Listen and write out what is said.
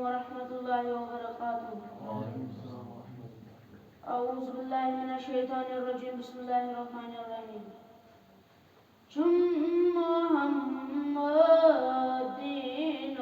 ورحمة الله وبركاته. وعليكم السلام ورحمة الله. أعوذ بالله من الشيطان الرجيم. بسم الله الرحمن الرحيم. ثم هم الدين